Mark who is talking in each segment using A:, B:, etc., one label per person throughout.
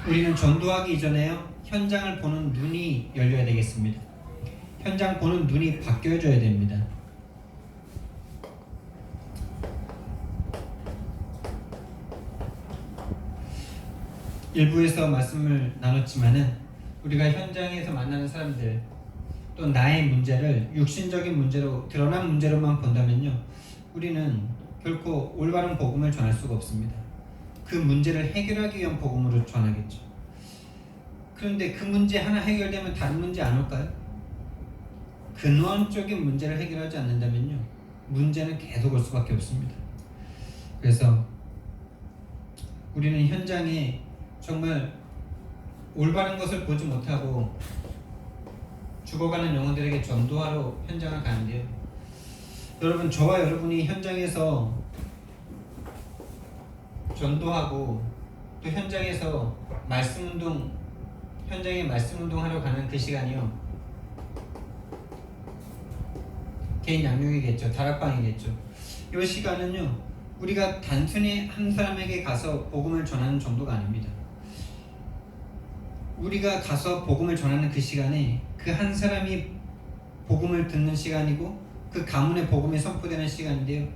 A: 우리는 전도하기 이전에요, 현장을 보는 눈이 열려야 되겠습니다. 현장 보는 눈이 바뀌어져야 됩니다. 일부에서 말씀을 나눴지만은 우리가 현장에서 만나는 사람들 또 나의 문제를 육신적인 문제로 드러난 문제로만 본다면요, 우리는 결코 올바른 복음을 전할 수가 없습니다. 그 문제를 해결하기 위한 복음으로 전하겠죠. 그런데 그 문제 하나 해결되면 다른 문제 안 올까요? 근원적인 문제를 해결하지 않는다면요, 문제는 계속 올 수밖에 없습니다. 그래서 우리는 현장에 정말 올바른 것을 보지 못하고 죽어가는 영혼들에게 전도하러 현장을 가는데요, 여러분, 저와 여러분이 현장에서 전도하고 또 현장에서 현장에 말씀 운동하러 가는 그 시간이요, 개인 양육이겠죠. 다락방이겠죠. 이 시간은요, 우리가 단순히 한 사람에게 가서 복음을 전하는 정도가 아닙니다. 우리가 가서 복음을 전하는 그 시간에 그 한 사람이 복음을 듣는 시간이고 그 가문의 복음이 선포되는 시간인데요,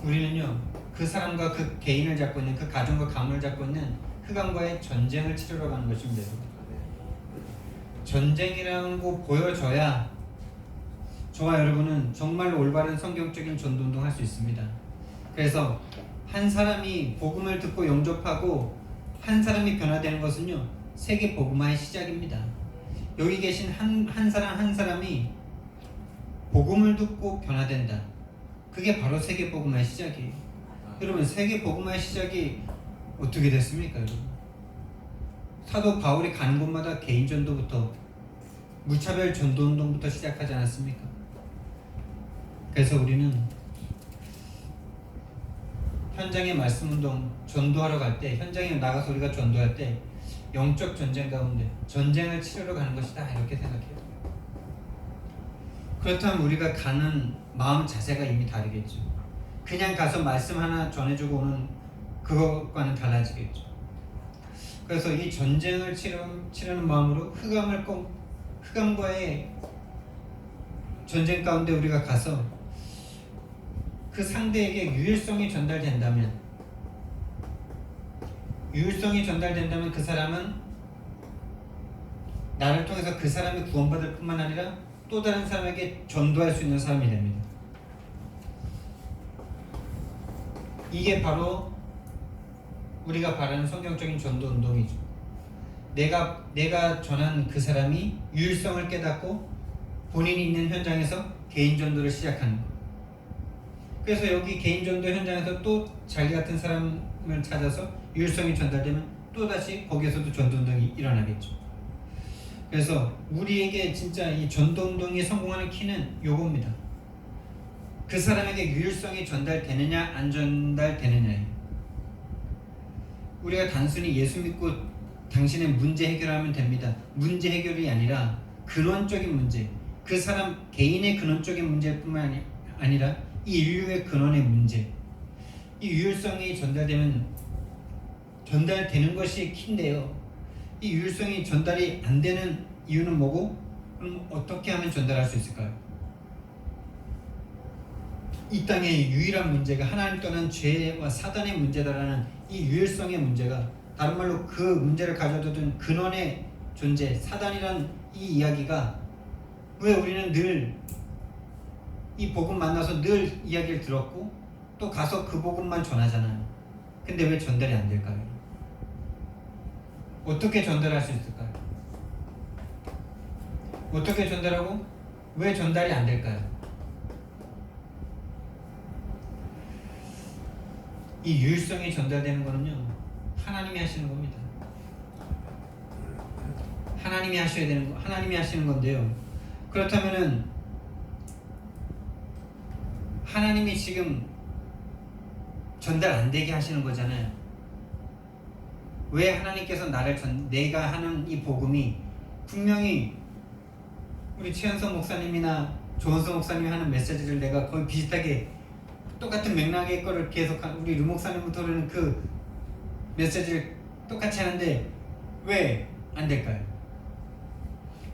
A: 우리는요, 그 사람과 그 개인을 잡고 있는, 그 가정과 가문을 잡고 있는 흑암과의 전쟁을 치르러 가는 것입니다. 전쟁이라고 보여져야 저와 여러분은 정말로 올바른 성경적인 전도운동 할 수 있습니다. 그래서 한 사람이 복음을 듣고 영접하고 한 사람이 변화되는 것은요, 세계 복음화의 시작입니다. 여기 계신 한 사람 한 사람이 복음을 듣고 변화된다. 그게 바로 세계 복음화의 시작이에요. 여러분, 세계 복음화의 시작이 어떻게 됐습니까, 여러분? 사도 바울이 가는 곳마다 개인 전도부터, 무차별 전도 운동부터 시작하지 않았습니까? 그래서 우리는 현장에 말씀 운동, 전도하러 갈 때, 현장에 나가서 우리가 전도할 때 영적 전쟁 가운데 전쟁을 치르러 가는 것이다, 이렇게 생각해요. 그렇다면 우리가 가는 마음 자세가 이미 다르겠죠. 그냥 가서 말씀 하나 전해주고 오는 그것과는 달라지겠죠. 그래서 이 전쟁을 치르는 마음으로 흑암과의 전쟁 가운데 우리가 가서 그 상대에게 유일성이 전달된다면 그 사람은 나를 통해서 그 사람이 구원받을 뿐만 아니라 또 다른 사람에게 전도할 수 있는 사람이 됩니다. 이게 바로 우리가 바라는 성경적인 전도 운동이죠. 내가 전한 그 사람이 유일성을 깨닫고 본인이 있는 현장에서 개인 전도를 시작하는 것. 그래서 여기 개인 전도 현장에서 또 자기 같은 사람을 찾아서 유일성이 전달되면 또다시 거기에서도 전도 운동이 일어나겠죠. 그래서 우리에게 진짜 이 전도 운동이 성공하는 키는 요겁니다. 그 사람에게 유일성이 전달되느냐 안 전달되느냐예요. 우리가 단순히 예수 믿고 당신의 문제 해결하면 됩니다. 문제 해결이 아니라 근원적인 문제, 그 사람 개인의 근원적인 문제뿐만 아니라 이 인류의 근원의 문제, 이 유일성이 전달되는 것이 키인데요, 이 유일성이 전달이 안 되는 이유는 뭐고? 그럼 어떻게 하면 전달할 수 있을까요? 이 땅의 유일한 문제가 하나님 떠난 죄와 사단의 문제다라는 이 유일성의 문제가, 다른 말로 그 문제를 가져두던 근원의 존재, 사단이란 이 이야기가, 왜 우리는 늘 이 복음 만나서 늘 이야기를 들었고 또 가서 그 복음만 전하잖아요. 근데 왜 전달이 안 될까요? 어떻게 전달할 수 있을까요? 어떻게 전달하고 왜 전달이 안 될까요? 이 유일성이 전달되는 거는요, 하나님이 하시는 겁니다. 하나님이 하셔야 되는 거, 하나님이 하시는 건데요. 그렇다면은 하나님이 지금 전달 안 되게 하시는 거잖아요. 왜 하나님께서 내가 하는 이 복음이 분명히 우리 최현성 목사님이나 조원성 목사님이 하는 메시지를 내가 거의 비슷하게 똑같은 맥락의 거를 계속 우리 류 목사님부터는 그 메시지를 똑같이 하는데 왜 안 될까요?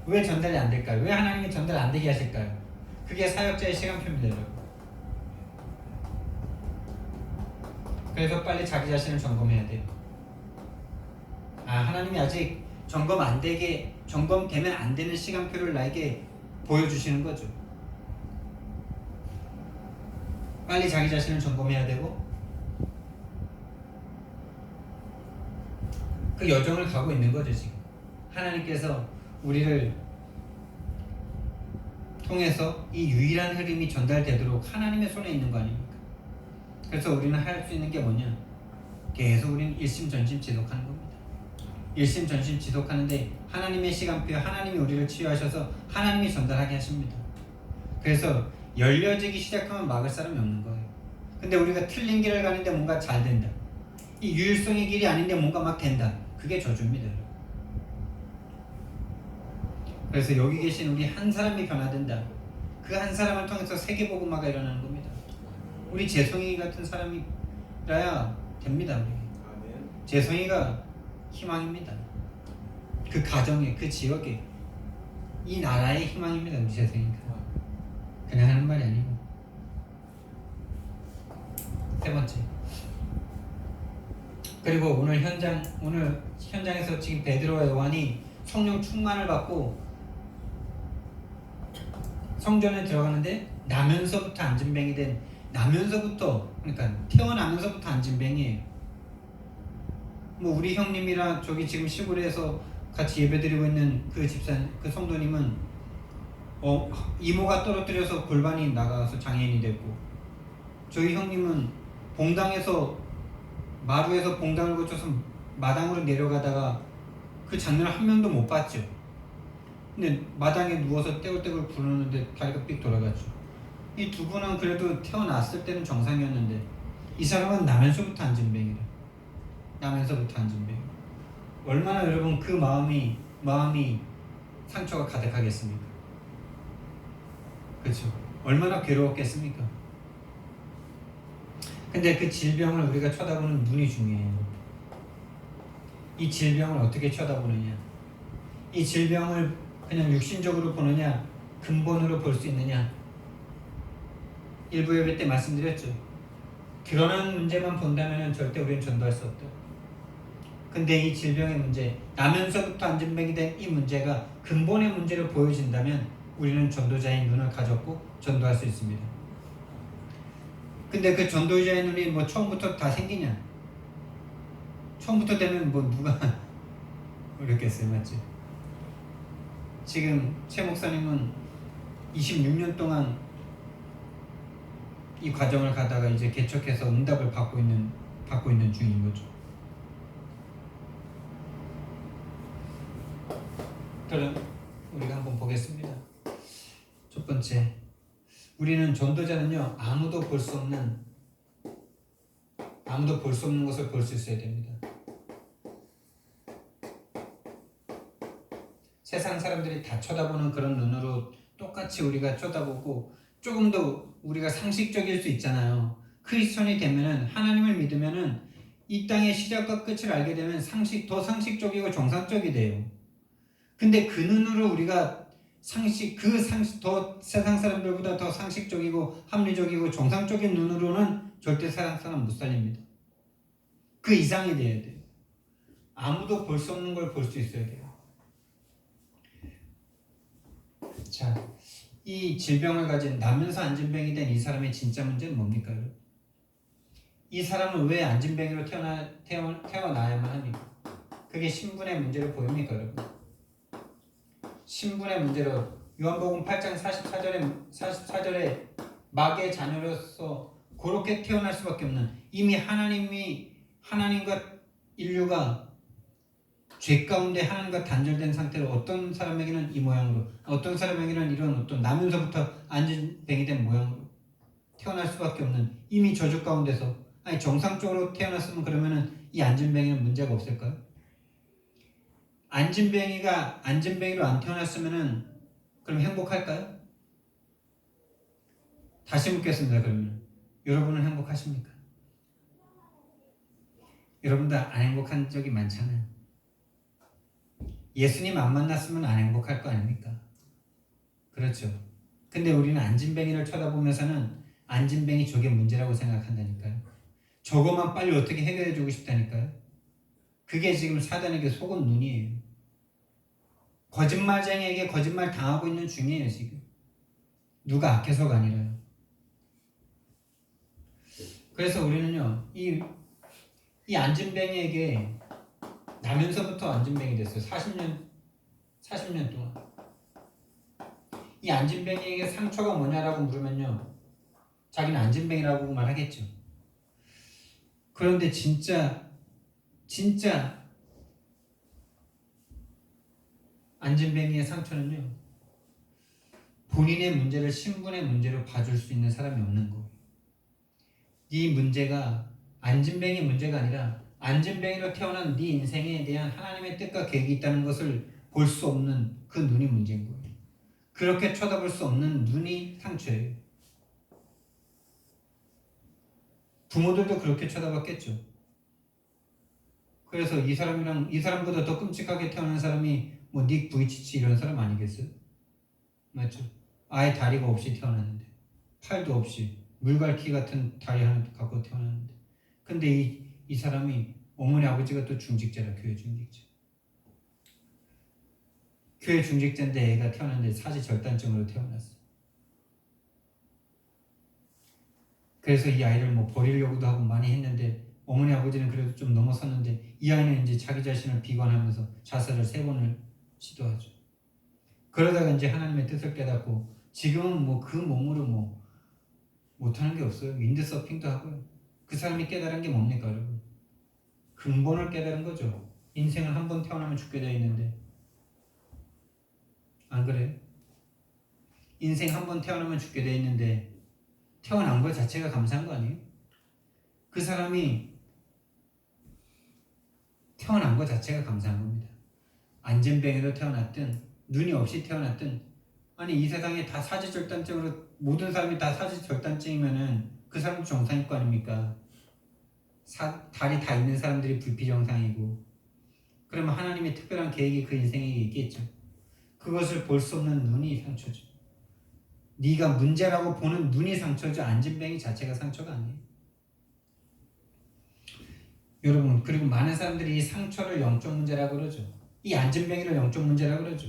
A: 왜 전달이 안 될까요? 왜 하나님이 전달 안 되게 하실까요? 그게 사역자의 시간표입니다, 여러분. 그래서 빨리 자기 자신을 점검해야 돼요. 하나님이 아직 점검되면 안 되는 시간표를 나에게 보여주시는 거죠. 빨리 자기 자신을 점검해야 되고, 그 여정을 가고 있는 거죠, 지금. 하나님께서 우리를 통해서 이 유일한 흐름이 전달되도록 하나님의 손에 있는 거 아닙니까? 그래서 우리는 할 수 있는 게 뭐냐? 계속 우리는 일심전심 지속하는 겁니다. 일심전심 지속하는데 하나님의 시간표, 하나님이 우리를 치유하셔서 하나님이 전달하게 하십니다. 그래서 열려지기 시작하면 막을 사람이 없는 거예요. 근데 우리가 틀린 길을 가는데 뭔가 잘 된다. 이 유일성의 길이 아닌데 뭔가 막 된다. 그게 저주입니다. 그래서 여기 계신 우리 한 사람이 변화된다. 그 한 사람을 통해서 세계복음화가 일어나는 겁니다. 우리 재성이 같은 사람이라야 됩니다. 우리. 재성이가 희망입니다. 그 가정에, 그 지역에, 이 나라의 희망입니다. 우리 재성이가. 그냥 하는 말이 아니고. 세 번째. 그리고 오늘 현장에서 지금 베드로와 요한이 성령 충만을 받고 성전에 들어가는데 나면서부터 안진뱅이 된, 그러니까 태어나면서부터 안진뱅이에요. 뭐 우리 형님이랑 저기 지금 시골에서 같이 예배드리고 있는 그 그 성도님은 이모가 떨어뜨려서 골반이 나가서 장애인이 됐고, 저희 형님은 마루에서 봉당을 거쳐서 마당으로 내려가다가 그 장면을 한 명도 못 봤죠. 근데 마당에 누워서 떼굴떼굴 부르는데 다리가 삑 돌아갔죠. 이 두 분은 그래도 태어났을 때는 정상이었는데 이 사람은 나면서부터 안진뱅이래. 나면서부터 안진뱅이. 얼마나 여러분 그 마음이 상처가 가득하겠습니까? 그렇죠? 얼마나 괴로웠겠습니까? 근데 그 질병을 우리가 쳐다보는 눈이 중요해요. 이 질병을 어떻게 쳐다보느냐, 이 질병을 그냥 육신적으로 보느냐, 근본으로 볼 수 있느냐. 일부 예배 때 말씀드렸죠. 드러난 문제만 본다면 절대 우리는 전도할 수 없다. 근데 이 질병의 문제, 나면서부터 안진뱅이 된 이 문제가 근본의 문제를 보여진다면 우리는 전도자의 눈을 가졌고 전도할 수 있습니다. 근데 그 전도자의 눈이 뭐 처음부터 다 생기냐? 처음부터 되면 뭐 누가 어렵겠어요, 맞지? 지금 최 목사님은 26년 동안 이 과정을 가다가 이제 개척해서 응답을 받고 있는 중인 거죠. 그럼 우리가 한번 보겠습니다. 첫 번째, 우리는 전도자는요, 아무도 볼 수 없는 것을 볼 수 있어야 됩니다. 세상 사람들이 다 쳐다보는 그런 눈으로 똑같이 우리가 쳐다보고, 조금 더 우리가 상식적일 수 있잖아요. 크리스천이 되면은, 하나님을 믿으면은 이 땅의 시작과 끝을 알게 되면 더 상식적이고 정상적이 돼요. 근데 그 눈으로 우리가 더 세상 사람들보다 더 상식적이고 합리적이고 정상적인 눈으로는 절대 세상 사람 못 살립니다. 그 이상이 돼야 돼요. 아무도 볼 수 없는 걸 볼 수 있어야 돼요. 자, 이 질병을 가진, 나면서 안진뱅이 된 이 사람의 진짜 문제는 뭡니까? 이 사람은 왜 안진뱅이로 태어나야만 합니까? 그게 신분의 문제로 보입니까, 여러분? 신분의 문제로 요한복음 8장 44절에 마귀의 자녀로서 그렇게 태어날 수밖에 없는, 이미 하나님과 인류가 죄 가운데 하나님과 단절된 상태로 어떤 사람에게는 이 모양으로, 어떤 사람에게는 이런 어떤 나면서부터 안진뱅이 된 모양으로 태어날 수밖에 없는, 이미 저주 가운데서, 정상적으로 태어났으면 그러면은 이 안진뱅이는 문제가 없을까요? 안진뱅이가 안진뱅이로 안 태어났으면은 그럼 행복할까요? 다시 묻겠습니다. 그러면 여러분은 행복하십니까? 여러분들 안 행복한 적이 많잖아요. 예수님 안 만났으면 안 행복할 거 아닙니까? 그렇죠. 근데 우리는 안진뱅이를 쳐다보면서는 안진뱅이 저게 문제라고 생각한다니까요. 저거만 빨리 어떻게 해결해 주고 싶다니까요. 그게 지금 사단에게 속은 눈이에요. 거짓말쟁이에게 거짓말 당하고 있는 중이에요, 지금. 누가 악해서가 아니라요. 그래서 우리는요, 이 안진뱅이에게 나면서부터 안진뱅이 됐어요. 40년 동안. 이 안진뱅이에게 상처가 뭐냐라고 물으면요, 자기는 안진뱅이라고 말하겠죠. 그런데 진짜 안진뱅이의 상처는요, 본인의 문제를 신분의 문제로 봐줄 수 있는 사람이 없는 거예요. 네 문제가 안진뱅이 문제가 아니라 안진뱅이로 태어난 네 인생에 대한 하나님의 뜻과 계획이 있다는 것을 볼 수 없는 그 눈이 문제인 거예요. 그렇게 쳐다볼 수 없는 눈이 상처예요. 부모들도 그렇게 쳐다봤겠죠. 그래서 이 사람보다 더 끔찍하게 태어난 사람이 뭐 닉 부이치치 이런 사람 아니겠어요? 맞죠? 아예 다리가 없이 태어났는데, 팔도 없이 물갈퀴 같은 다리 하나 갖고 태어났는데, 근데 이 사람이 어머니 아버지가 또 중직자라, 교회 중직자. 교회 중직자인데 애가 태어났는데 사지절단증으로 태어났어. 그래서 이 아이를 뭐 버리려고도 하고 많이 했는데 어머니 아버지는 그래도 좀 넘어섰는데 이 아이는 이제 자기 자신을 비관하면서 자살을 3번을 시도하죠. 그러다가 이제 하나님의 뜻을 깨닫고 지금은 뭐 그 몸으로 뭐 못하는 게 없어요. 윈드서핑도 하고요. 그 사람이 깨달은 게 뭡니까 여러분? 근본을 깨달은 거죠. 인생을 한 번 태어나면 죽게 되어 있는데 안 그래요? 인생 한 번 태어나면 죽게 되어 있는데 태어난 것 자체가 감사한 거 아니에요? 그 사람이 태어난 것 자체가 감사한 겁니다. 안진뱅이로 태어났든 눈이 없이 태어났든 아니 이 세상에 다 사지절단증으로 모든 사람이 다 사지절단증이면은 그 사람도 정상일 거 아닙니까? 다리 다 있는 사람들이 불피정상이고 그러면 하나님의 특별한 계획이 그 인생에게 있겠죠. 그것을 볼 수 없는 눈이 상처죠. 네가 문제라고 보는 눈이 상처죠. 안진뱅이 자체가 상처가 아니에요. 여러분 그리고 많은 사람들이 이 상처를 영적 문제라고 그러죠. 이 안진뱅이를 영적 문제라고 그러죠.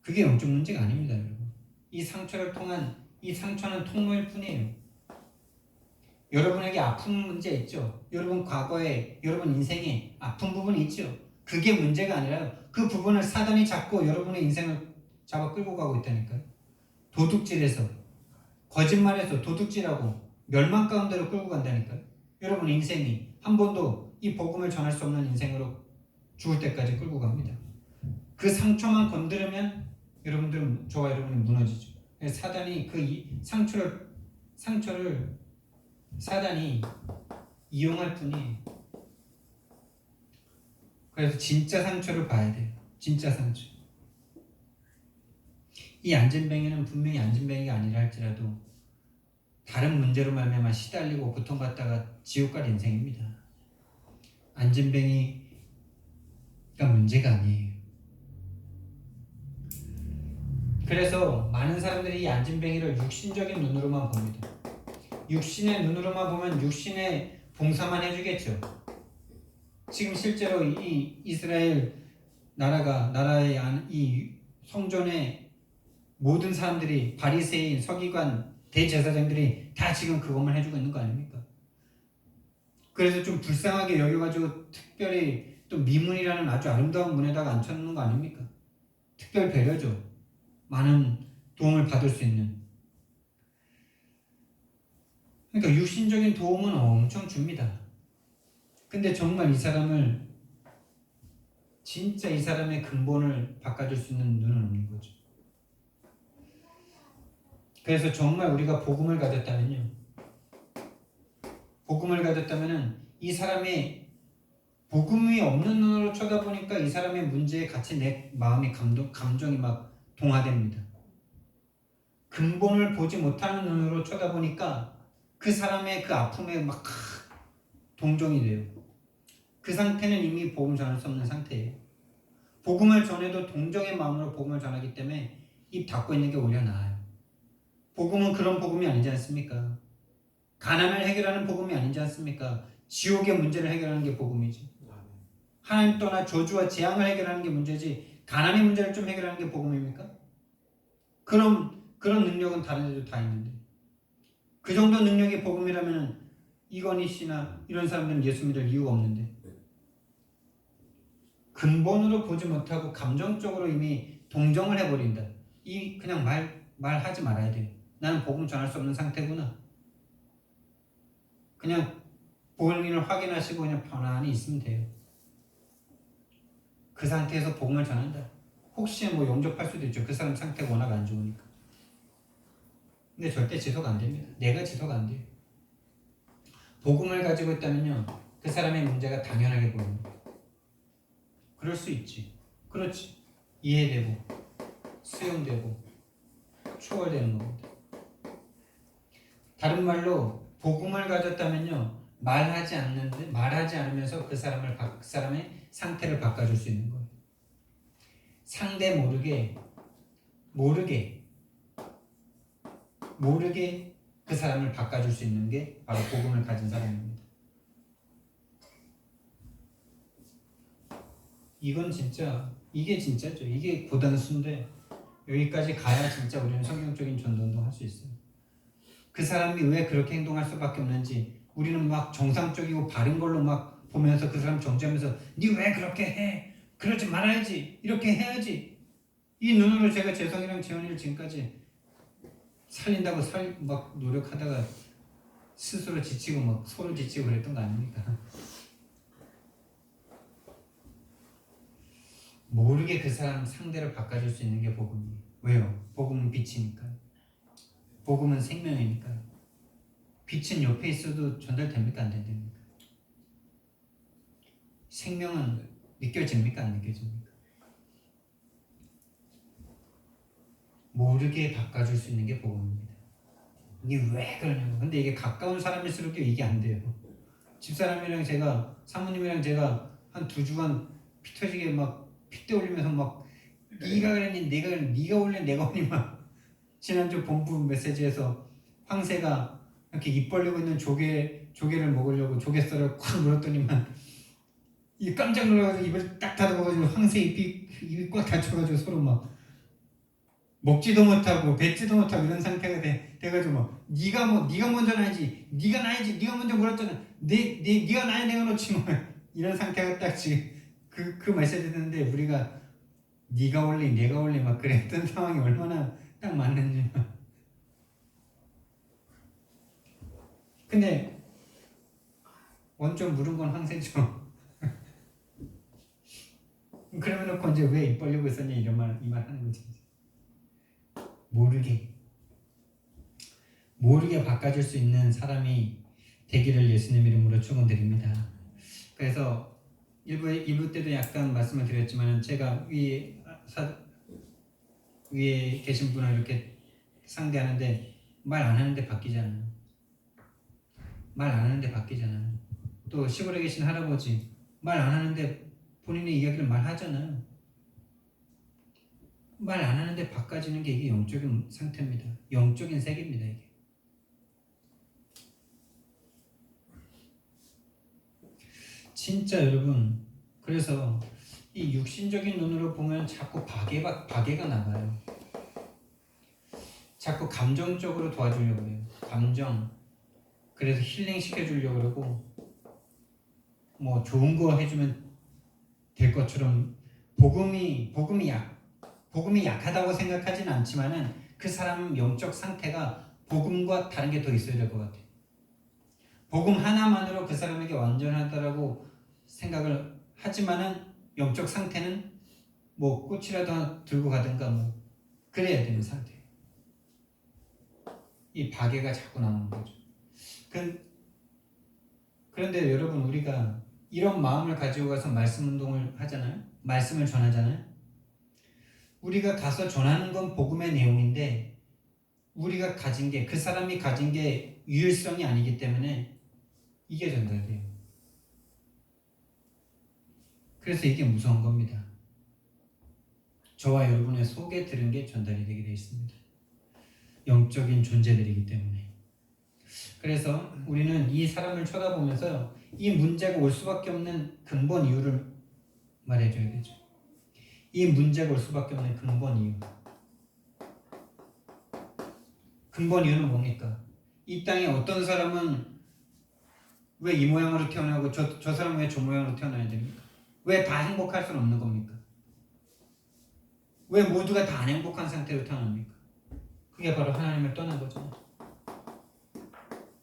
A: 그게 영적 문제가 아닙니다, 여러분. 이 상처는 통로일 뿐이에요. 여러분에게 아픈 문제 있죠. 여러분 과거에 여러분 인생에 아픈 부분이 있죠. 그게 문제가 아니라요. 그 부분을 사단이 잡고 여러분의 인생을 잡아 끌고 가고 있다니까요. 도둑질해서 거짓말해서 도둑질하고 멸망 가운데로 끌고 간다니까요. 여러분 인생이 한 번도 이 복음을 전할 수 없는 인생으로 죽을 때까지 끌고 갑니다. 그 상처만 건드리면 저와 여러분이 무너지죠. 사단이 상처를 사단이 이용할 뿐이에요. 그래서 진짜 상처를 봐야 돼요. 진짜 상처. 이 안진뱅이는 분명히 안진뱅이가 아니라 할지라도 다른 문제로 말미암아 시달리고 고통받다가 지옥 갈 인생입니다. 안진뱅이가 문제가 아니에요. 그래서 많은 사람들이 이 안진뱅이를 육신적인 눈으로만 봅니다. 육신의 눈으로만 보면 육신의 봉사만 해주겠죠. 지금 실제로 이 이스라엘 나라의 이 성전의 모든 사람들이 바리새인, 서기관, 대제사장들이 다 지금 그것만 해주고 있는 거 아닙니까? 그래서 좀 불쌍하게 여겨가지고 특별히 또 미문이라는 아주 아름다운 문에다가 앉혀놓는 거 아닙니까? 특별 배려죠. 많은 도움을 받을 수 있는. 그러니까 육신적인 도움은 엄청 줍니다. 근데 정말 진짜 이 사람의 근본을 바꿔줄 수 있는 눈은 없는 거죠. 그래서 정말 우리가 복음을 가졌다면은 이 사람의 복음이 없는 눈으로 쳐다보니까 이 사람의 문제에 같이 내 마음이 감정이 막 동화됩니다. 근본을 보지 못하는 눈으로 쳐다보니까 그 사람의 그 아픔에 막 동정이 돼요. 그 상태는 이미 복음 전할 수 없는 상태예요. 복음을 전해도 동정의 마음으로 복음을 전하기 때문에 입 닫고 있는 게 오히려 나아요. 복음은 그런 복음이 아니지 않습니까? 가난을 해결하는 복음이 아니지 않습니까? 지옥의 문제를 해결하는 게 복음이지. 하나님 떠나 저주와 재앙을 해결하는 게 문제지, 가난의 문제를 좀 해결하는 게 복음입니까? 그런 능력은 다른 데도 다 있는데, 그 정도 능력이 복음이라면 이건희 씨나 이런 사람들은 예수 믿을 이유가 없는데, 근본으로 보지 못하고 감정적으로 이미 동정을 해버린다. 이 그냥 말하지 말아야 돼요. 나는 복음 전할 수 없는 상태구나. 그냥 본인을 확인하시고 그냥 편안히 있으면 돼요. 그 상태에서 복음을 전한다. 혹시 뭐 영접할 수도 있죠. 그 사람 상태가 워낙 안 좋으니까. 근데 절대 지속 안 됩니다. 내가 지속 안 돼요. 복음을 가지고 있다면요, 그 사람의 문제가 당연하게 보입니다. 그럴 수 있지. 그렇지. 이해되고 수용되고 초월되는 겁니다. 다른 말로 복음을 가졌다면요, 말하지 않으면서 그 사람의 상태를 바꿔줄 수 있는 거예요. 상대 모르게 그 사람을 바꿔줄 수 있는 게 바로 복음을 가진 사람입니다. 이게 진짜죠. 이게 고단수인데 여기까지 가야 진짜 우리는 성경적인 전도운동 할 수 있어요. 그 사람이 왜 그렇게 행동할 수밖에 없는지 우리는 막 정상적이고 바른 걸로 막 보면서 그 사람 정죄하면서 니 왜 그렇게 해? 그러지 말아야지. 이렇게 해야지. 이 눈으로 제가 재성이랑 재원이를 지금까지 살린다고 막 노력하다가 스스로 지치고 막 서로 지치고 그랬던 거 아닙니까? 모르게 그 사람 상대를 바꿔줄 수 있는 게 복음이에요. 왜요? 복음은 빛이니까. 복음은 생명이니까. 빛은 옆에 있어도 전달됩니까? 안 됩니까? 생명은 느껴집니까? 안 느껴집니까? 모르게 바꿔줄 수 있는 게 복음입니다. 이게 왜 그러냐고. 근데 이게 가까운 사람일수록 이게 안 돼요. 집사람이랑 제가, 사모님이랑 제가 한 2주간 피 터지게 막 핏대 올리면서 막 네가 그랬니 내가 그랬니 네가 올린 내가 올린 막 지난주 본부 메시지에서 황새가 이렇게 입 벌리고 있는 조개를 먹으려고 조개살을 콱 물었더니만 이 깜짝 놀라가지고 입을 딱 닫아가지고 황새 입이 꽉 닫혀가지고 서로 막 먹지도 못하고 뱉지도 못하고 이런 상태가 돼가지고 막 네가 먼저 나야지 네가 나야지 네가 먼저 물었잖아 네가 나야 내가 놓지 뭐 이런 상태가 딱 지금 그 메시지 듣는데 우리가 네가 올리 내가 올리 막 그랬던 상황이 얼마나 딱 맞는지. 근데 원점 물은 건 황새죠. 그러면 놓고 이제 왜 입 벌리고 있었냐 이 말 하는 거지. 모르게 바꿔줄 수 있는 사람이 되기를 예수님 이름으로 축원드립니다. 그래서 1부 때도 약간 말씀을 드렸지만 제가 위에 계신 분을 이렇게 상대하는데 말 안 하는데 바뀌잖아요. 말 안 하는데 바뀌잖아요. 또 시골에 계신 할아버지 말 안 하는데 본인의 이야기를 말하잖아요. 말 안 하는데 바꿔지는 게 이게 영적인 상태입니다. 영적인 세계입니다. 이게. 진짜 여러분, 그래서 이 육신적인 눈으로 보면 자꾸 박해가 나가요. 자꾸 감정적으로 도와주려고 해요. 감정. 그래서 힐링 시켜주려고 그러고 뭐 좋은 거 해주면 될 것처럼 복음이 약하다고 생각하지는 않지만은 그 사람 영적 상태가 복음과 다른 게 더 있어야 될 것 같아요. 복음 하나만으로 그 사람에게 완전하다라고 생각을 하지만은 영적 상태는 뭐 꽃이라도 들고 가든가 뭐 그래야 되는 상태. 이 박해가 자꾸 나오는 거죠. 그런데 여러분 우리가 이런 마음을 가지고 가서 말씀 운동을 하잖아요. 말씀을 전하잖아요. 우리가 가서 전하는 건 복음의 내용인데 우리가 가진 게 그 사람이 가진 게 유일성이 아니기 때문에 이게 전달돼요. 그래서 이게 무서운 겁니다. 저와 여러분의 속에 들은 게 전달이 되게 되어 있습니다. 영적인 존재들이기 때문에. 그래서 우리는 이 사람을 쳐다보면서 이 문제가 올 수밖에 없는 근본 이유를 말해줘야 되죠. 이 문제가 올 수밖에 없는 근본 이유. 근본 이유는 뭡니까? 이 땅에 어떤 사람은 왜 이 모양으로 태어나고 저 사람은 왜 저 모양으로 태어나야 됩니까? 왜 다 행복할 수는 없는 겁니까? 왜 모두가 다 안 행복한 상태로 태어납니까? 그게 바로 하나님을 떠난 거죠.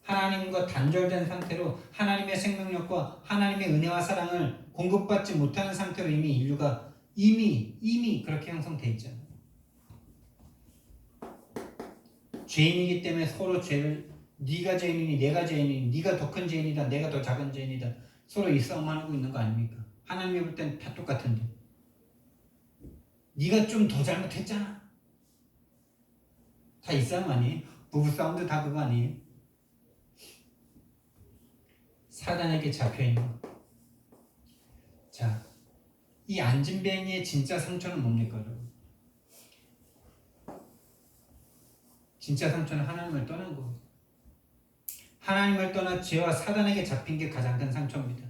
A: 하나님과 단절된 상태로 하나님의 생명력과 하나님의 은혜와 사랑을 공급받지 못하는 상태로 이미 인류가 이미 그렇게 형성돼 있잖아요. 죄인이기 때문에 서로 죄를 네가 죄인이니 내가 죄인이니 네가 더 큰 죄인이다 내가 더 작은 죄인이다 서로 이 싸움만 하고 있는 거 아닙니까? 하나님이 볼 땐 다 똑같은데 네가 좀 더 잘못했잖아. 다 이 싸움 아니에요? 부부싸움도 다 그거 아니에요? 사단에게 잡혀있는 것. 자, 이 안진뱅이의 진짜 상처는 뭡니까 여러분? 진짜 상처는 하나님을 떠난 거예요. 하나님을 떠나 죄와 사단에게 잡힌 게 가장 큰 상처입니다.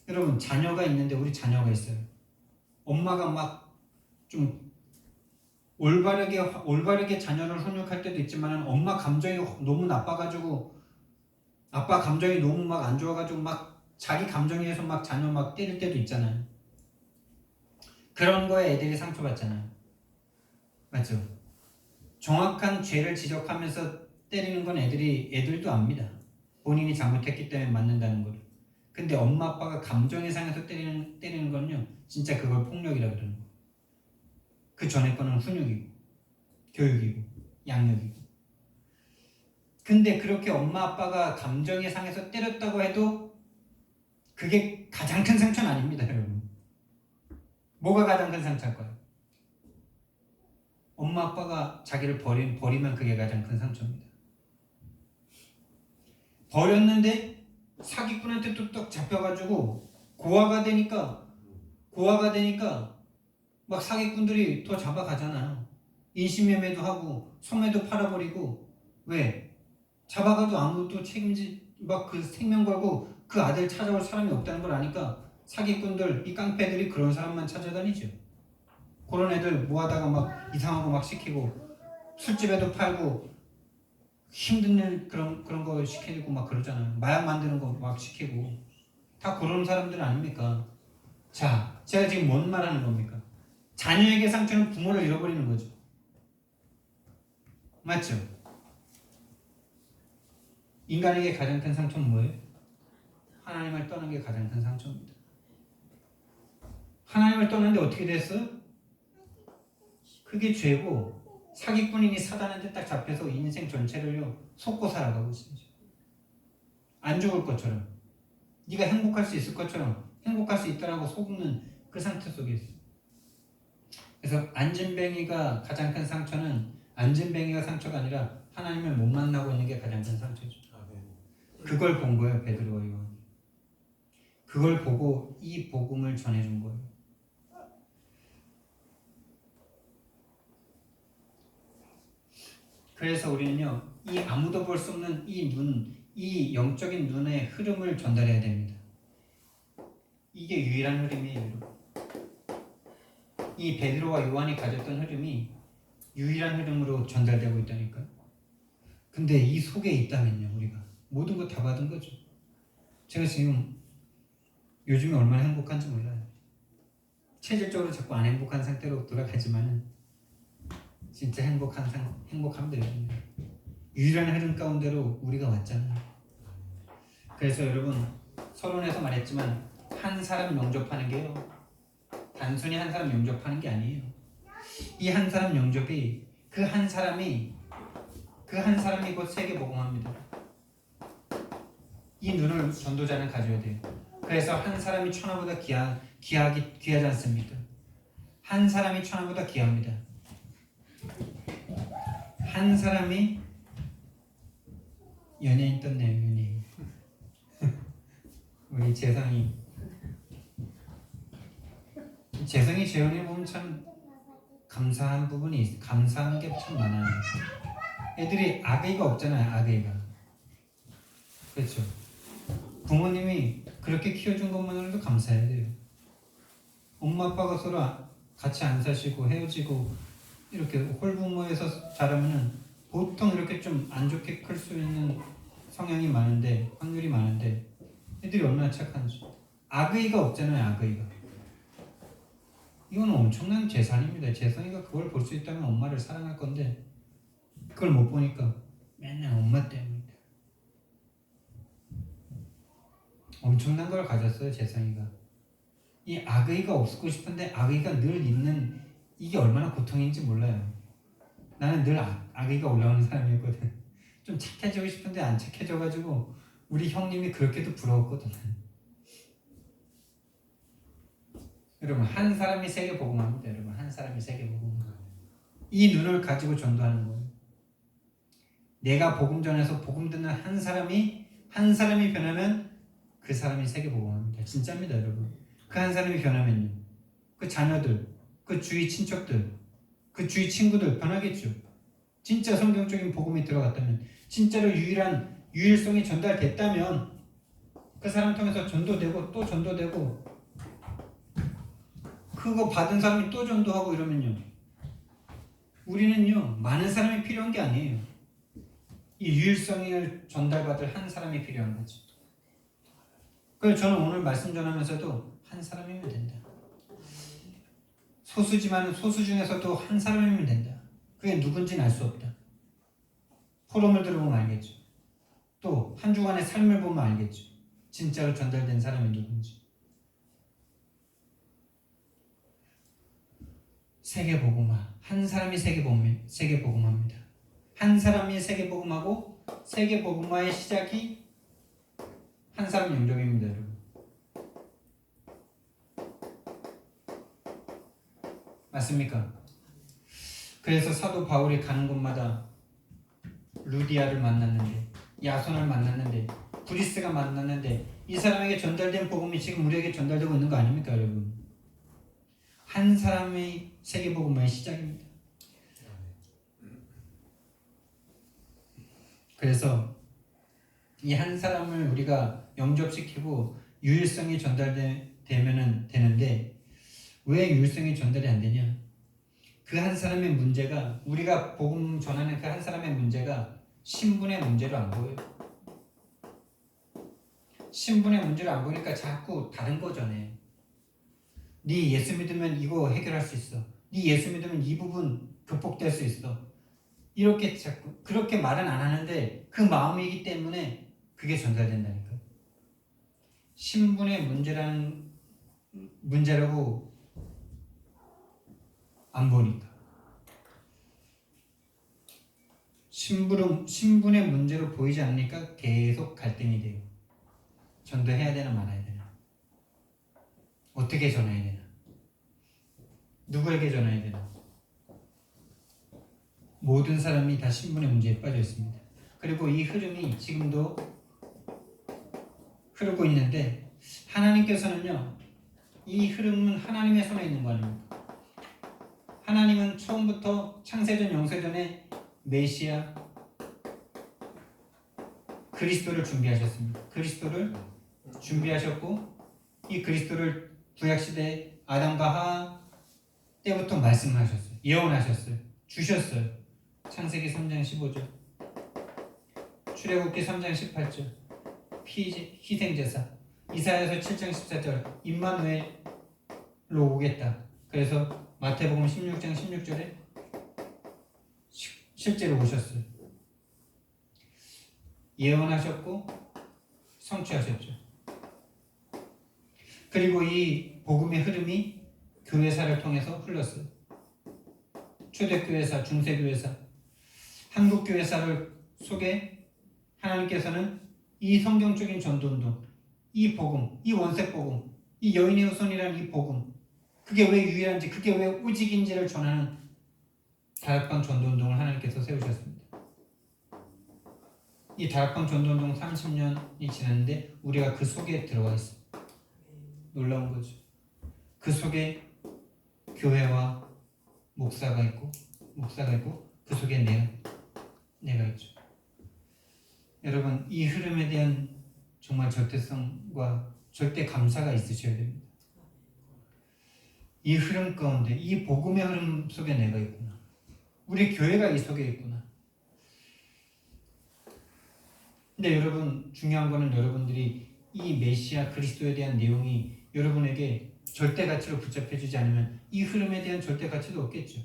A: 여러분 자녀가 있는데 우리 자녀가 있어요. 엄마가 막 좀 올바르게 자녀를 훈육할 때도 있지만 엄마 감정이 너무 나빠가지고 아빠 감정이 너무 막 안 좋아가지고 막 자기 감정에 의해서 막 자녀 막 때릴 때도 있잖아요. 그런 거에 애들이 상처받잖아요. 맞죠? 정확한 죄를 지적하면서 때리는 건 애들도 압니다. 본인이 잘못했기 때문에 맞는다는 걸. 근데 엄마 아빠가 감정에 상해서 때리는 건요 진짜 그걸 폭력이라고 그러는 거예요. 그 전에 거는 훈육이고 교육이고 양육이고. 근데 그렇게 엄마 아빠가 감정에 상해서 때렸다고 해도 그게 가장 큰 상처는 아닙니다 여러분. 뭐가 가장 큰 상처일까요? 엄마 아빠가 자기를 버리면 그게 가장 큰 상처입니다. 버렸는데 사기꾼한테 뚝딱 잡혀가지고 고아가 되니까 막 사기꾼들이 더 잡아가잖아요. 인신매매도 하고 소매도 팔아버리고. 왜? 잡아가도 아무도 막 그 생명 걸고 그 아들 찾아올 사람이 없다는 걸 아니까 사기꾼들 이 깡패들이 그런 사람만 찾아다니죠. 그런 애들 모아다가 막 이상한 거 막 시키고 술집에도 팔고 힘든 일 그런 거 시키고 막 그러잖아요. 마약 만드는 거 막 시키고 다 그런 사람들 아닙니까? 자, 제가 지금 뭔 말하는 겁니까? 자녀에게 상처는 부모를 잃어버리는 거죠. 맞죠? 인간에게 가장 큰 상처는 뭐예요? 하나님을 떠난 게 가장 큰 상처입니다. 하나님을 떠났는데 어떻게 됐어요? 그게 죄고 사기꾼이니 사단한테 딱 잡혀서 인생 전체를요 속고 살아가고 있어요. 안 죽을 것처럼 네가 행복할 수 있을 것처럼 행복할 수 있다라고 속는 그 상태 속에 있어요. 그래서 안진뱅이가 가장 큰 상처는 안진뱅이가 상처가 아니라 하나님을 못 만나고 있는 게 가장 큰 상처죠. 그걸 본 거예요 베드로와 요한이. 그걸 보고 이 복음을 전해준 거예요. 그래서 우리는요 이 아무도 볼 수 없는 이 영적인 눈의 흐름을 전달해야 됩니다. 이게 유일한 흐름이에요 여러분. 이 베드로와 요한이 가졌던 흐름이 유일한 흐름으로 전달되고 있다니까요. 근데 이 속에 있다면요 우리가 모든 거 다 받은 거죠. 제가 지금 요즘에 얼마나 행복한지 몰라요. 체질적으로 자꾸 안 행복한 상태로 돌아가지만은 진짜 행복합니다. 유일한 흐름 가운데로 우리가 왔잖아요. 그래서 여러분 서론에서 말했지만 한 사람 영접하는 게요 단순히 한 사람 영접하는 게 아니에요. 이 한 사람 영접이 그 한 사람이 곧 세계 복음합니다. 이 눈을 전도자는 가져야 돼요. 그래서 한 사람이 천하보다 귀하지 않습니까? 한 사람이 천하보다 귀합니다. 한 사람이 연예인 떴네요. 연예인. 우리 재상이 재성이 재혼해 보면 참 감사한 감사한 게 참 많아요. 애들이 악의가 없잖아요. 악의가. 그렇죠. 부모님이 그렇게 키워준 것만으로도 감사해야 돼요. 엄마 아빠가 서로 같이 안 사시고 헤어지고 이렇게 홀부모에서 자라면은 보통 이렇게 좀 안 좋게 클 수 있는 성향이 많은데, 확률이 많은데 애들이 얼마나 착한지. 악의가 없잖아요. 악의가. 이건 엄청난 재산입니다. 재성이가 그걸 볼 수 있다면 엄마를 사랑할 건데 그걸 못 보니까 맨날 엄마 때문이다. 엄청난 걸 가졌어요. 재성이가. 이 악의가 없고 싶은데 악의가 늘 있는 이게 얼마나 고통인지 몰라요. 나는 늘 악의가 올라오는 사람이었거든. 좀 착해지고 싶은데 안 착해져가지고 우리 형님이 그렇게도 부러웠거든. 여러분, 한 사람이 세계 복음합니다. 여러분, 한 사람이 세계 복음. 이 눈을 가지고 전도하는 거예요. 내가 복음 전해서 복음 듣는 한 사람이 변하면 그 사람이 세계 복음합니다. 진짜입니다, 여러분. 그 한 사람이 변하면요, 그 자녀들, 그 주위 친척들, 그 주위 친구들 변하겠죠. 진짜 성경적인 복음이 들어갔다면, 진짜로 유일성이 전달됐다면 그 사람 통해서 전도되고 또 전도되고 그거 받은 사람이 또 전도하고 이러면요, 우리는요 많은 사람이 필요한 게 아니에요. 이 유일성을 전달받을 한 사람이 필요한 거죠. 그래서 저는 오늘 말씀 전하면서도 한 사람이면 된다. 소수지만 소수 중에서도 한 사람이면 된다. 그게 누군지는 알 수 없다. 포럼을 들어보면 알겠죠. 또 한 주간의 삶을 보면 알겠죠. 진짜로 전달된 사람이 누군지. 세계복음화. 한 사람이 세계복음화입니다. 한 사람이 세계복음하고 세계복음화의 시작이 한 사람 영접입니다, 여러분. 맞습니까? 그래서 사도 바울이 가는 곳마다 루디아를 만났는데, 야손을 만났는데, 브리스가 만났는데, 이 사람에게 전달된 복음이 지금 우리에게 전달되고 있는 거 아닙니까, 여러분? 한 사람의 세계복음화의 시작입니다. 그래서 이 한 사람을 우리가 영접시키고 유일성이 전달되면 되는데, 왜 유일성이 전달이 안 되냐? 그 한 사람의 문제가, 우리가 복음 전하는 그 한 사람의 문제가 신분의 문제로 안 보여요. 신분의 문제로 안 보니까 자꾸 다른 거 전해. 네 예수 믿으면 이거 해결할 수 있어. 네 예수 믿으면 이 부분 극복될 수 있어. 이렇게 자꾸 그렇게 말은 안 하는데 그 마음이기 때문에 그게 전달된다니까. 신분의 문제라고 안 보니까. 신분의 문제로 보이지 않으니까 계속 갈등이 돼요. 전도해야 되나 말아야 되나? 어떻게 전해야 되나? 누구에게 전해야 되나? 모든 사람이 다 신분의 문제에 빠져 있습니다. 그리고 이 흐름이 지금도 흐르고 있는데, 하나님께서는요, 이 흐름은 하나님의 손에 있는 거 아닙니까? 하나님은 처음부터 창세전 영세전에 메시아 그리스도를 준비하셨습니다. 그리스도를 준비하셨고, 이 그리스도를 구약시대 아담과 하와 때부터 말씀하셨어요. 예언하셨어요. 주셨어요. 창세기 3장 15절, 출애굽기 3장 18절, 희생제사, 이사야서 7장 14절, 임마누엘로 오겠다. 그래서 마태복음 16장 16절에 실제로 오셨어요. 예언하셨고 성취하셨죠. 그리고 이 복음의 흐름이 교회사를 통해서 흘렀어요. 초대교회사, 중세교회사, 한국교회사를 속에 하나님께서는 이 성경적인 전도운동, 이 복음, 이 원색복음, 이 여인의 후손이라는 이 복음, 그게 왜 유일한지, 그게 왜 오직인지를 전하는 다락방 전도운동을 하나님께서 세우셨습니다. 이 다락방 전도운동 30년이 지났는데 우리가 그 속에 들어와 있습니다. 놀라운 거죠. 그 속에 교회와 목사가 있고 그 속에 내가 있죠. 여러분, 이 흐름에 대한 정말 절대성과 절대 감사가 있으셔야 됩니다. 이 흐름 가운데, 이 복음의 흐름 속에 내가 있구나. 우리 교회가 이 속에 있구나. 근데 여러분, 중요한 거는 여러분들이 이 메시아 그리스도에 대한 내용이 여러분에게 절대 가치로 붙잡혀지지 않으면 이 흐름에 대한 절대 가치도 없겠죠.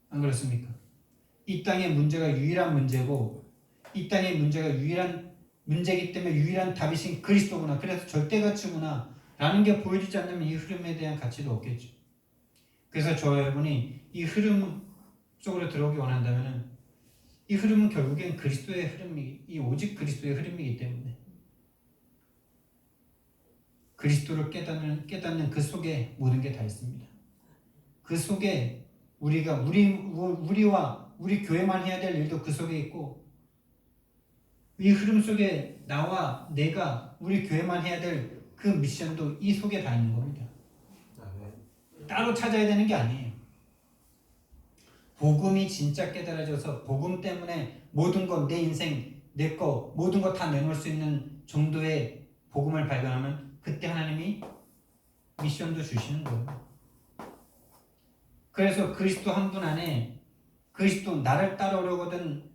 A: 안 그렇습니까? 이 땅의 문제가 유일한 문제고, 이 땅의 문제가 유일한 문제이기 때문에 유일한 답이신 그리스도구나, 그래서 절대 가치구나 라는 게 보여지지 않으면 이 흐름에 대한 가치도 없겠죠. 그래서 저와 여러분이 이 흐름 속으로 들어오기 원한다면 이 흐름은 결국엔 그리스도의 흐름이, 이 오직 그리스도의 흐름이기 때문에 그리스도를 깨닫는 그 속에 모든 게 다 있습니다. 그 속에 우리와 우리 교회만 해야 될 일도 그 속에 있고, 이 흐름 속에 나와 내가 우리 교회만 해야 될 그 미션도 이 속에 다 있는 겁니다. 따로 찾아야 되는 게 아니에요. 복음이 진짜 깨달아져서 복음 때문에 모든 것, 내 인생, 내 거, 모든 거 다 내놓을 수 있는 정도의 복음을 발견하면 그때 하나님이 미션도 주시는 거예요. 그래서 그리스도 한 분 안에, 그리스도 나를 따라오려거든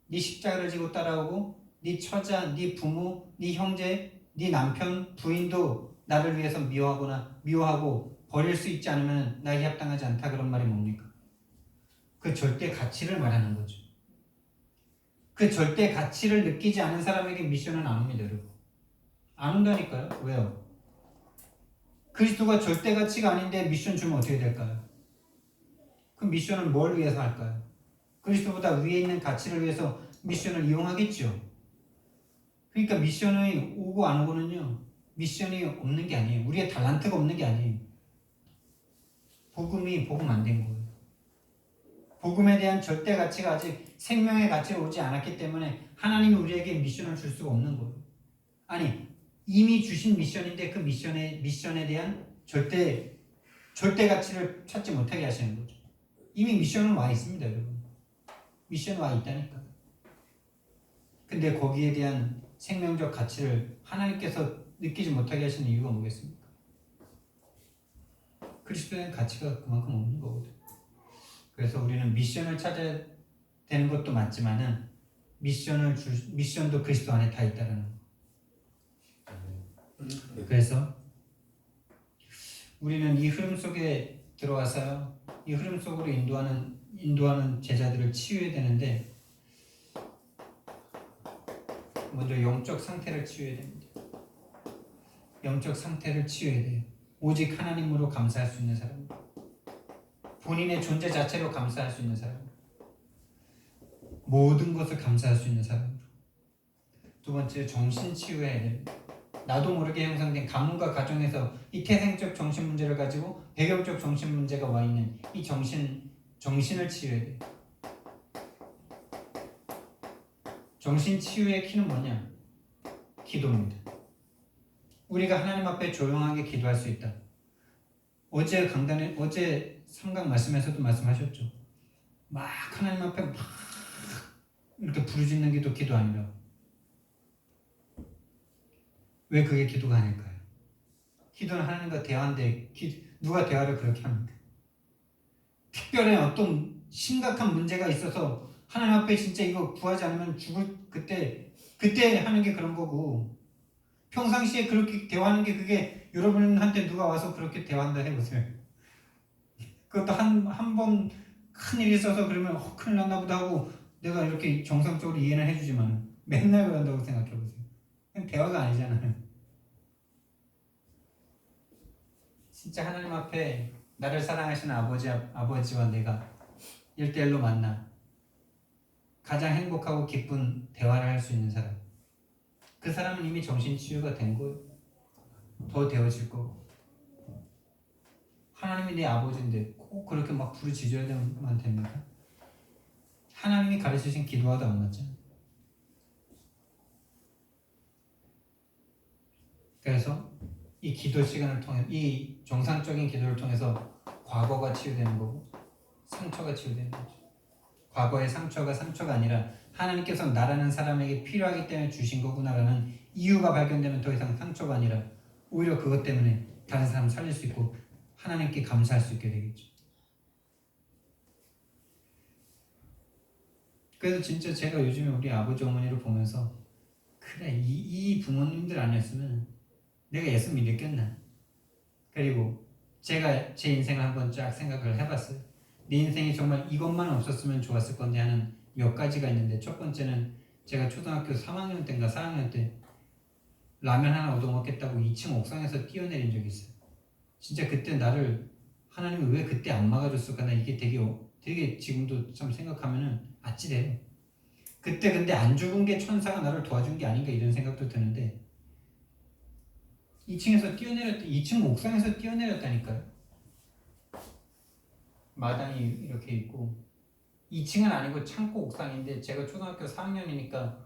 A: 네 십자가를 지고 따라오고 네 처자, 네 부모, 네 형제, 네 남편, 부인도 나를 위해서 미워하고 버릴 수 있지 않으면 나에게 합당하지 않다, 그런 말이 뭡니까? 그 절대 가치를 말하는 거죠. 그 절대 가치를 느끼지 않은 사람에게 미션은 안 옵니다, 여러분. 안 온다니까요. 왜요? 그리스도가 절대 가치가 아닌데 미션 주면 어떻게 될까요? 그 미션은 뭘 위해서 할까요? 그리스도보다 위에 있는 가치를 위해서 미션을 이용하겠죠. 그러니까 미션이 오고 안 오고는요, 미션이 없는 게 아니에요. 우리의 달란트가 없는 게 아니에요. 복음이 복음 안 된 거예요. 복음에 대한 절대 가치가 아직 생명의 가치로 오지 않았기 때문에 하나님이 우리에게 미션을 줄 수가 없는 거예요. 아니, 이미 주신 미션인데 그 미션에 대한 절대 가치를 찾지 못하게 하시는 거죠. 이미 미션은 와 있습니다, 여러분. 미션 와 있다니까. 근데 거기에 대한 생명적 가치를 하나님께서 느끼지 못하게 하시는 이유가 뭐겠습니까? 그리스도의 가치가 그만큼 없는 거거든요. 그래서 우리는 미션을 찾아야 되는 것도 맞지만은 미션도 그리스도 안에 다 있다는 거. 그래서 우리는 이 흐름 속에 들어와서요, 이 흐름 속으로 인도하는 제자들을 치유해야 되는데, 먼저 영적 상태를 치유해야 됩니다. 영적 상태를 치유해야 돼요. 오직 하나님으로 감사할 수 있는 사람, 본인의 존재 자체로 감사할 수 있는 사람, 모든 것을 감사할 수 있는 사람으로. 두 번째, 정신 치유해야 됩니다. 나도 모르게 형성된 가문과 가정에서 이 태생적 정신 문제를 가지고 배경적 정신 문제가 와 있는 이 정신을 치유해야 돼요. 정신 치유의 키는 뭐냐? 기도입니다. 우리가 하나님 앞에 조용하게 기도할 수 있다. 어제 삼강 말씀에서도 말씀하셨죠. 막 하나님 앞에 막 이렇게 부르짖는 게 기도 아니라고. 왜 그게 기도가 아닐까요? 기도는 하나님과 대화인데 누가 대화를 그렇게 합니까? 특별히 어떤 심각한 문제가 있어서 하나님 앞에 진짜 이거 구하지 않으면 죽을 그때 하는 게 그런 거고, 평상시에 그렇게 대화하는 게 그게 여러분한테 누가 와서 그렇게 대화한다 해보세요. 그것도 한 번 큰일이 있어서 그러면 큰일 났나 보다 하고 내가 이렇게 정상적으로 이해는 해주지만 맨날 그런다고 생각해보세요. 그냥 대화가 아니잖아요. 진짜 하나님 앞에 나를 사랑하시는 아버지와 내가 1대1로 만나 가장 행복하고 기쁜 대화를 할 수 있는 사람, 그 사람은 이미 정신치유가 된 거예요. 더 되어질 거고. 하나님이 내 아버지인데 꼭 그렇게 막 부르짖어야만 됩니까? 하나님이 가르치신 기도와도 안 맞잖아요. 그래서 이 기도 시간을 통해 이 정상적인 기도를 통해서 과거가 치유되는 거고 상처가 치유되는 거죠. 과거의 상처가 아니라 하나님께서 나라는 사람에게 필요하기 때문에 주신 거구나라는 이유가 발견되면 더 이상 상처가 아니라 오히려 그것 때문에 다른 사람 살릴 수 있고 하나님께 감사할 수 있게 되겠죠. 그래서 진짜 제가 요즘에 우리 아버지 어머니를 보면서 그래 이 부모님들 아니었으면 내가 예수 믿겠나. 그리고 제가 제 인생을 한번 쫙 생각을 해봤어요. 내 인생이 정말 이것만 없었으면 좋았을 건데 하는 몇 가지가 있는데, 첫 번째는 제가 초등학교 3학년 때인가 4학년 때 라면 하나 얻어먹겠다고 2층 옥상에서 뛰어내린 적이 있어요. 진짜 그때 나를 하나님이 왜 그때 안 막아줬을까. 나 이게 되게 지금도 참 생각하면은 아찔해요. 그때 근데 안 죽은 게 천사가 나를 도와준 게 아닌가 이런 생각도 드는데, 2층 옥상에서 뛰어내렸다니까요. 마당이 이렇게 있고 2층은 아니고 창고 옥상인데, 제가 초등학교 4학년이니까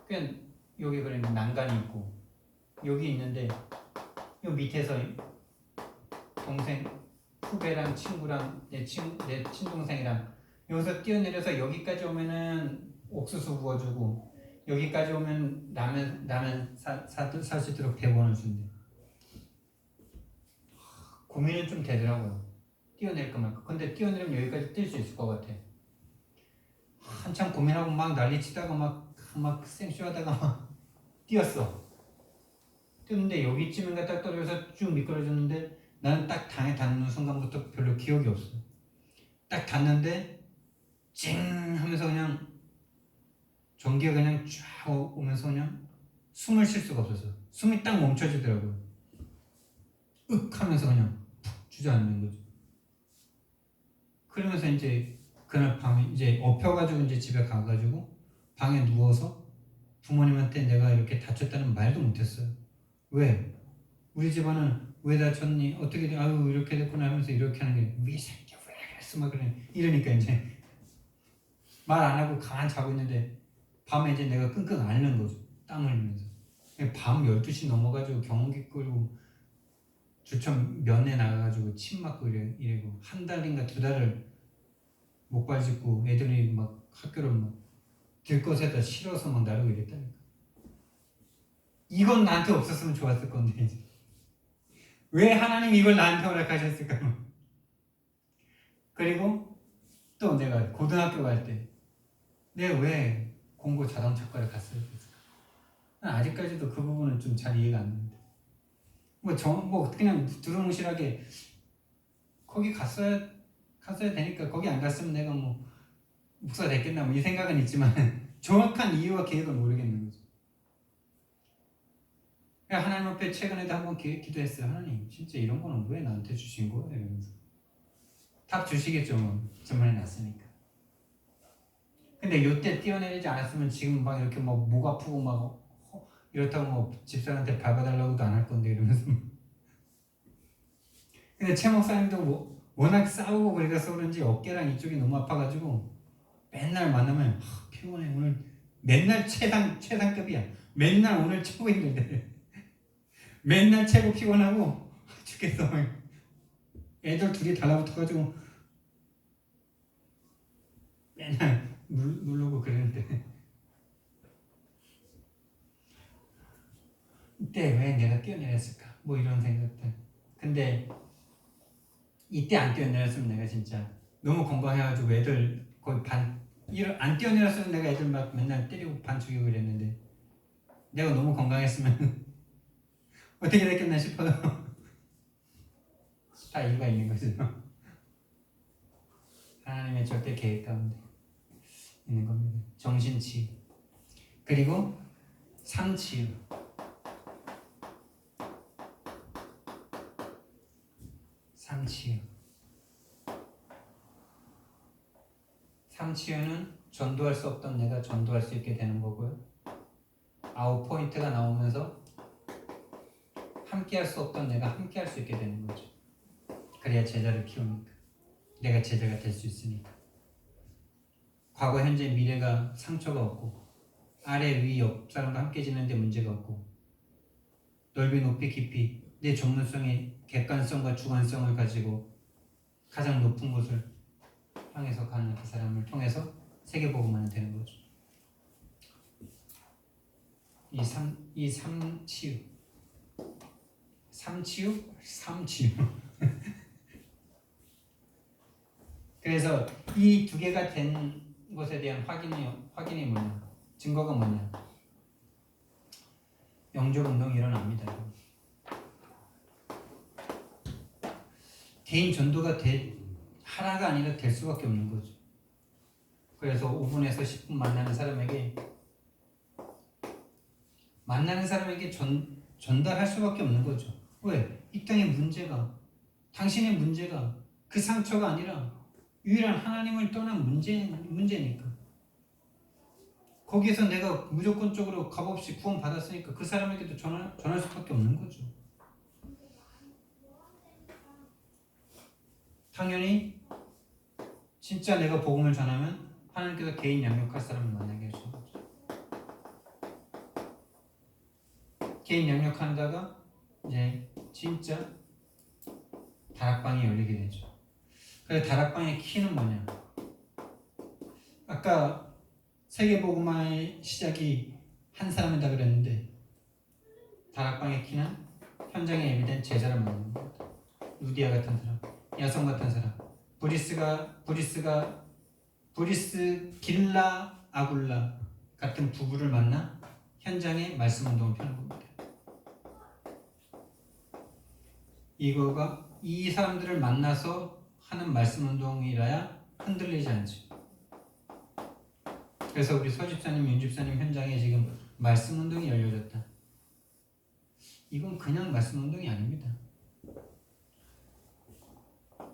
A: 그냥 여기 그래 난간이 있고 여기 있는데, 요 밑에서 동생 후배랑 친구랑 내 친동생이랑 여기서 뛰어내려서 여기까지 오면은 옥수수 부어주고 여기까지 오면 라면 살 수 있도록 100원을 준대. 고민은 좀 되더라고요. 뛰어낼 거만. 근데 뛰어내리면 여기까지 뛸 수 있을 것 같아. 한참 고민하고 막 난리치다가 막 생쇼하다가 막 뛰었어. 뛰었는데 여기쯤인가 딱 떨어져서 쭉 미끄러졌는데, 나는 딱 당에 닿는 순간부터 별로 기억이 없어. 딱 닿는데 찡 하면서 그냥 전기가 그냥 쫙 오면서 그냥 숨을 쉴 수가 없었어. 숨이 딱 멈춰지더라고요. 윽 하면서 그냥 푹 주저앉는 거죠. 그러면서 이제 그날 밤에 이제 엎혀가지고 이제 집에 가가지고 방에 누워서 부모님한테 내가 이렇게 다쳤다는 말도 못했어요. 왜? 우리 집안은 왜 다쳤니? 어떻게 돼? 아유 이렇게 됐구나 하면서 이렇게 하는 게, 이 새끼 왜 그랬어? 막 이러니까 이제 말 안 하고 가만히 자고 있는데 밤에 이제 내가 끙끙 앓는 거죠. 땀 흘리면서. 밤 12시 넘어가지고 경운기 끌고 주천 면회 나가가지고 침 맞고 이래고 한 달인가 두 달을 목발 짚고 애들이 막 학교를 막 들것에다 실어서 막 나르고 이랬다니까. 이건 나한테 없었으면 좋았을 건데 왜 하나님 이걸 나한테 허락하셨을까. 그리고 또 내가 고등학교 갈 때 내가 왜 공고 자동차과를 갔어야 됐을까. 난 아직까지도 그 부분은 좀 잘 이해가 안 되는데, 뭐 그냥 두루뭉실하게 거기 갔어야 되니까 거기 안 갔으면 내가 뭐 목사 됐겠나 뭐 이 생각은 있지만 정확한 이유와 계획을 모르겠는 거죠. 하나님 앞에 최근에도 한번 기도했어요. 하나님 진짜 이런 거는 왜 나한테 주신 거예요? 이러면서. 답 주시겠죠. 뭐. 저번에 났으니까. 근데 요때 뛰어내리지 않았으면 지금 막 이렇게 목 아프고 막 이렇다고 뭐 집사람한테 밟아달라고도 안 할 건데 이러면서. 근데 최 목사님도 워낙 싸우고 그래서 그런지 어깨랑 이쪽이 너무 아파가지고 맨날 만나면 피곤해 오늘. 맨날 최상급이야. 맨날 오늘 최고 힘든데 맨날 최고 피곤하고 죽겠어. 애들 둘이 달라붙어가지고 맨날 누르고 그러는데, 이때 왜 내가 뛰어내렸을까 뭐 이런 생각들. 근데 이때 안 뛰어내렸으면 내가 진짜 너무 건강해가지고 애들 거의 안 뛰어내렸으면 내가 애들 막 맨날 때리고 반 죽이고 그랬는데, 내가 너무 건강했으면 어떻게 됐겠나 싶어요. 다 이유가 있는 거죠. 하나님의 절대 계획 가운데 있는 겁니다. 정신치유 그리고 삶치유. 삶치유는 전도할 수 없던 내가 전도할 수 있게 되는 거고요. 아웃 포인트가 나오면서 함께할 수 없던 내가 함께할 수 있게 되는 거죠. 그래야 제자를 키우니까. 내가 제자가 될 수 있으니까. 과거, 현재, 미래가 상처가 없고 아래, 위, 옆 사람과 함께 지내는데 문제가 없고 넓이, 높이, 깊이 내 전문성의 객관성과 주관성을 가지고 가장 높은 곳을 향해서 가는 그 사람을 통해서 세계복음화는 되는 거죠. 이 삼치유. 그래서 이 두 개가 된 것에 대한 확인이 뭐냐? 증거가 뭐냐? 영적 운동이 일어납니다. 개인 전도가 하나가 아니라 될 수밖에 없는 거죠. 그래서 5분에서 10분 만나는 사람에게 전달할 수밖에 없는 거죠. 왜? 이 땅의 문제가, 당신의 문제가 그 상처가 아니라 유일한 하나님을 떠난 문제니까. 거기에서 내가 무조건적으로 값없이 구원 받았으니까 그 사람에게도 전할 수밖에 없는 거죠. 당연히 진짜 내가 복음을 전하면 하나님께서 개인 양육할 사람을 만나게 하시는 거죠. 개인 양육한다가 이제 진짜 다락방이 열리게 되죠. 그래서 다락방의 키는 뭐냐? 아까 세계복음화의 시작이 한 사람이다 그랬는데 다락방의 키는 현장에 예비된 제자를 만나는 겁니다. 루디아 같은 사람, 야손 같은 사람, 브리스 길라 아굴라 같은 부부를 만나 현장에 말씀 운동을 펴는 겁니다. 이 사람들을 만나서 하는 말씀 운동이라야 흔들리지 않죠. 그래서 우리 서집사님, 윤집사님 현장에 지금 말씀 운동이 열려졌다. 이건 그냥 말씀 운동이 아닙니다.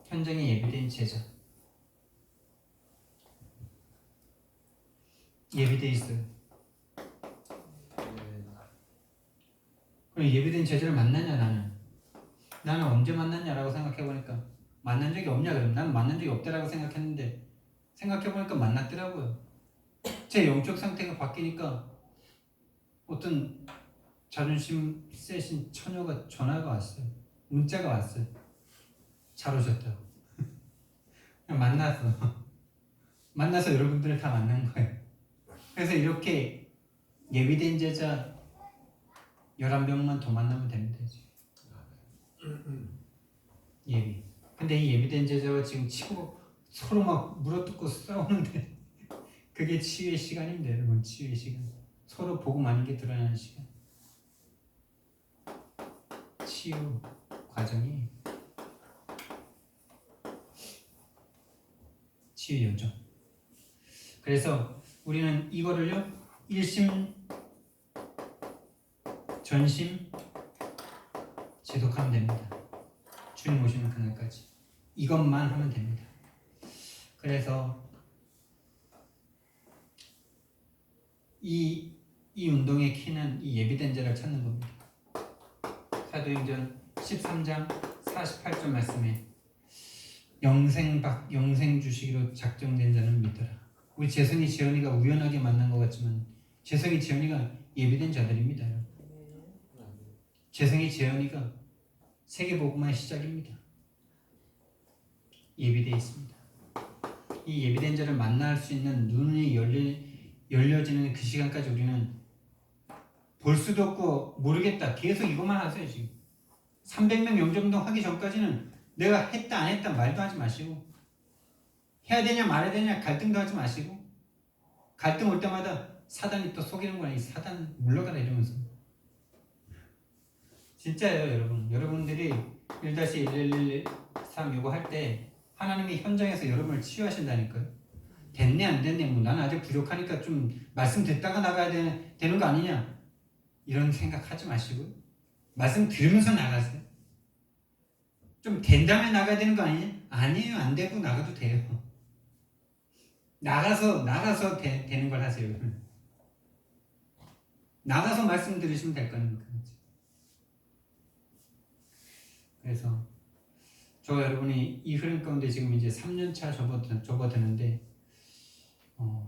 A: 현장에 예비된 제자, 예비돼 있어요. 그럼 예비된 제자를 만나냐 나는 언제 만났냐라고 생각해보니까 만난 적이 없냐 그럼 나는 만난 적이 없다라고 생각했는데 생각해보니까 만났더라고요. 제 영적 상태가 바뀌니까 어떤 자존심 세신 처녀가 전화가 왔어요. 문자가 왔어요. 잘 오셨다고. 그냥 만나서 여러분들을 다 만난 거예요. 그래서 이렇게 예비된 제자 11명만 더 만나면 됩니다. 예비. 근데 이 예비된 제자와 지금 치고 서로 막 물어뜯고 싸우는데 그게 치유의 시간입니다. 여러분, 치유의 시간. 서로 복음 아닌 게 드러나는 시간. 치유 과정이 치유 여정. 그래서 우리는 이거를요, 일심 전심 지속하면 됩니다. 주님 오시는 그날까지 이것만 하면 됩니다. 그래서 이 운동의 키는 이 예비된 자를 찾는 겁니다. 사도행전 13장 48절 말씀에 영생 주시기로 작정된 자는 믿어라. 우리 재성이 지연이가 우연하게 만난 것 같지만 재성이 지연이가 예비된 자들입니다. 재성이 지연이가 세계복음화의 시작입니다. 예비되어 있습니다. 이 예비된 자를 만날 수 있는 눈이 열려지는 그 시간까지 우리는 볼 수도 없고 모르겠다. 계속 이것만 하세요. 지금 300명 영접운동 하기 전까지는 내가 했다 안 했다 말도 하지 마시고 해야 되냐 말아야 되냐 갈등도 하지 마시고 갈등 올 때마다 사단이 또 속이는 거야. 이 사단 물러가라 이러면서. 진짜예요. 여러분들이 1-1113 이거 할 때 하나님이 현장에서 여러분을 치유하신다니까요. 됐네 안 됐네 뭐 나는 아직 부족하니까 좀 말씀 듣다가 나가야 되는 거 아니냐 이런 생각하지 마시고 말씀 들으면서 나가세요. 좀 된 다음에 나가야 되는 거 아니냐? 아니에요. 안 되고 나가도 돼요. 나가서 되는 걸 하세요. 나가서 말씀 들으시면 될 거니까. 그래서 저 여러분이 이 흐름 가운데 지금 이제 3년차 접어드는데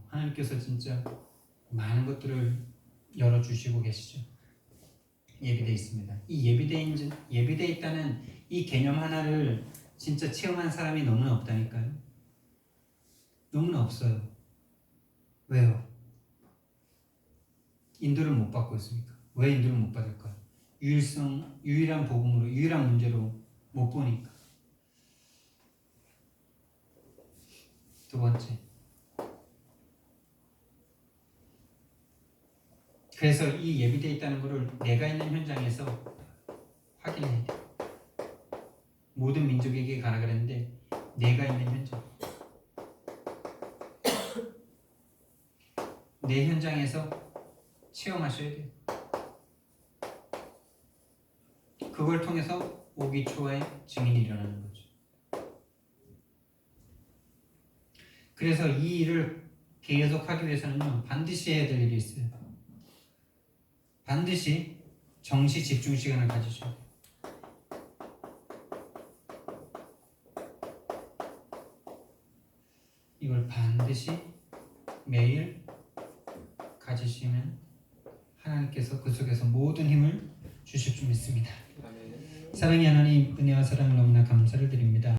A: 하나님께서 진짜 많은 것들을 열어주시고 계시죠. 예비되어 있습니다. 이 예비되어 있다는 이 개념 하나를 진짜 체험한 사람이 너무나 없다니까요. 너무나 없어요. 왜요? 인도를 못 받고 있으니까. 왜 인도를 못 받을까요? 유일한 복음으로, 유일한 문제로 못 보니까. 두 번째. 그래서 이 예비되어 있다는 것을 내가 있는 현장에서 확인해야 돼. 모든 민족에게 가라 그랬는데 내가 있는 현장, 내 현장에서 체험하셔야 돼요. 그걸 통해서 오기초의 증인이 일어나는 거죠. 그래서 이 일을 계속하기 위해서는요, 반드시 해야 될 일이 있어요. 반드시 정시 집중 시간을 가지셔야 돼요. 이걸 반드시 매일 가지시면 하나님께서 그 속에서 모든 힘을 주실 줄 믿습니다. 사랑의 하나님, 은혜와 사랑을 너무나 감사를 드립니다.